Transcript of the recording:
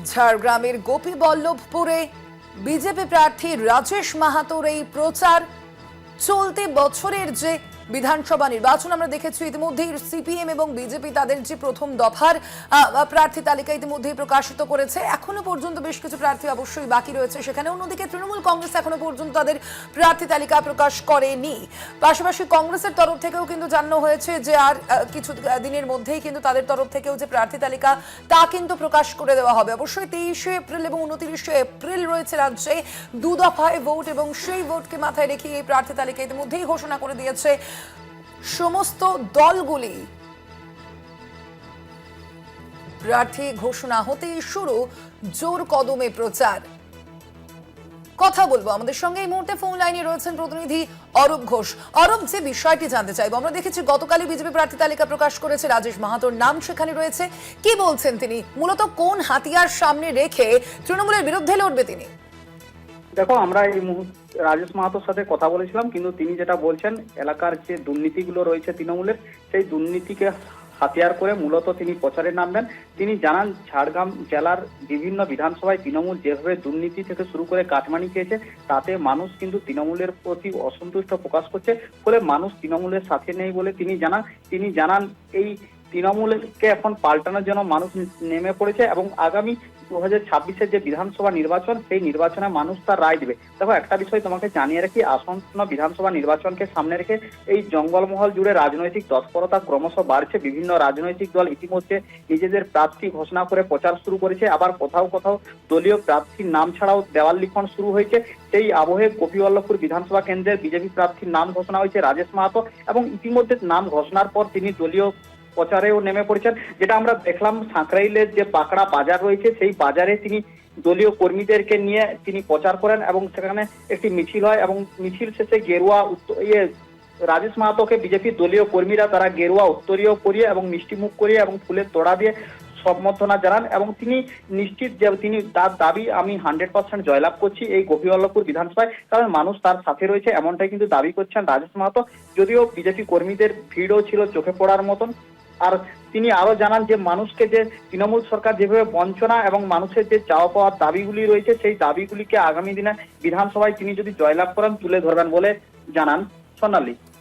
ঝাড়গ্রামের গোপীবল্লভপুরে বিজেপি প্রার্থী রাজেশ মাহাতোর এই প্রচার চলতি বছরের যে বিধানসভা নির্বাচন আমরা দেখেছি ইতিমধ্যেই সিপিএম এবং বিজেপি তাদের যে প্রথম দফার প্রার্থী তালিকা ইতিমধ্যেই প্রকাশিত করেছে। এখনো পর্যন্ত বেশ কিছু প্রার্থী অবশ্যই বাকি রয়েছে সেখানে। অন্যদিকে তৃণমূল কংগ্রেস এখনো পর্যন্ত তাদের প্রার্থী তালিকা প্রকাশ করেনি। পাশাপাশি কংগ্রেসের তরফ থেকেও কিন্তু জানানো হয়েছে যে আর কিছু দিনের মধ্যেই কিন্তু তাদের তরফ থেকেও যে প্রার্থী তালিকা তা কিন্তু প্রকাশ করে দেওয়া হবে। অবশ্যই 23শে এপ্রিল এবং 29শে এপ্রিল রয়েছে রাজ্যে দু দফায় ভোট এবং সেই ভোটকে মাথায় রেখে এই প্রার্থী তালিকা ইতিমধ্যেই ঘোষণা করে দিয়েছে সমস্ত দলগুলি। প্রার্থী ঘোষণা হতেই শুরু জোর কদমে প্রচার। কথা বলবো আমাদের সঙ্গে এই মুহূর্তে ফোন লাইনে রয়েছেন প্রতিনিধি অরূপ ঘোষ। অরূপ, যে বিষয়টি জানতে চাইবো, আমরা দেখেছি গতকালই বিজেপি প্রার্থী তালিকা প্রকাশ করেছে, রাজেশ মাহাতোর নাম সেখানে রয়েছে। কি বলছেন তিনি? মূলত কোন হাতিয়ার সামনে রেখে তৃণমূলের বিরুদ্ধে লড়বে তিনি? দেখো, আমরা এই মুহূর্তে রাজেশ মাহাতোর সাথে কথা বলেছিলাম, কিন্তু তিনি যেটা বলছেন এলাকার যে দুর্নীতিগুলো রয়েছে তৃণমূলের, সেই দুর্নীতিকে হাতিয়ার করে মূলত তিনি প্রচারে নামবেন। তিনি জানান ঝাড়গ্রাম জেলার বিভিন্ন বিধানসভায় তৃণমূল যেভাবে দুর্নীতি থেকে শুরু করে কাটমানি খেয়েছে তাতে মানুষ কিন্তু তৃণমূলের প্রতি অসন্তুষ্ট প্রকাশ করছে, ফলে মানুষ তৃণমূলের সাথে নেই বলে তিনি জানান এই তৃণমূলকে এখন পাল্টানোর জন্য মানুষ নেমে পড়েছে এবং আগামী 2026-এর যে বিধানসভা নির্বাচন সেই নির্বাচনে মানুষ তার রায় দেবে। দেখো, একটা বিষয় তোমাকে জানিয়ে রাখি, আসন্ন বিধানসভা নির্বাচনকে সামনে রেখে এই জঙ্গলমহল জুড়ে রাজনৈতিক তৎপরতা ক্রমশ বাড়ছে। বিভিন্ন রাজনৈতিক দল ইতিমধ্যে নিজেদের প্রার্থী ঘোষণা করে প্রচার শুরু করেছে, আবার কোথাও কোথাও দলীয় প্রার্থীর নাম ছাড়াও দেওয়াল লিখন শুরু হয়েছে। সেই আবহে গোপীবল্লভপুর বিধানসভা কেন্দ্রের বিজেপি প্রার্থীর নাম ঘোষণা হয়েছে রাজেশ মাহাতো, এবং ইতিমধ্যে নাম ঘোষণার পর তিনি দলীয় প্রচারেও নেমে পড়েছেন। যেটা আমরা দেখলাম সাঁকরাইলের যে পাকড়া বাজার রয়েছে সেই বাজারে তিনি দলীয় কর্মীদেরকে নিয়ে তিনি প্রচার করেন এবং সেখানে একটি মিছিল হয় এবং মিছিল শেষে রাজেশ মাহাতোকে বিজেপির দলীয় কর্মীরা তারা গেরুয়া উত্তরীয় করিয়ে এবং মিষ্টিমুখ করিয়ে এবং ফুলের তোড়া দিয়ে সম্বর্ধনা জানান এবং তিনি নিশ্চিত যে তিনি তার দাবি, আমি 100% জয়লাভ করছি এই গোপীবল্লভপুর বিধানসভায়, কারণ মানুষ তার সাথে রয়েছে, এমনটাই কিন্তু দাবি করছেন রাজেশ মাহাতো। যদিও বিজেপি কর্মীদের ভিড়ও ছিল চোখে পড়ার মতন। আর তিনি আরো জানান যে মানুষকে যে তৃণমূল সরকার যেভাবে বঞ্চনা এবং মানুষের যে চাওয়া পাওয়ার দাবিগুলি রয়েছে সেই দাবিগুলিকে আগামী দিনে বিধানসভায় তিনি যদি জয়লাভ করেন তুলে ধরবেন বলে জানান। সোনালী।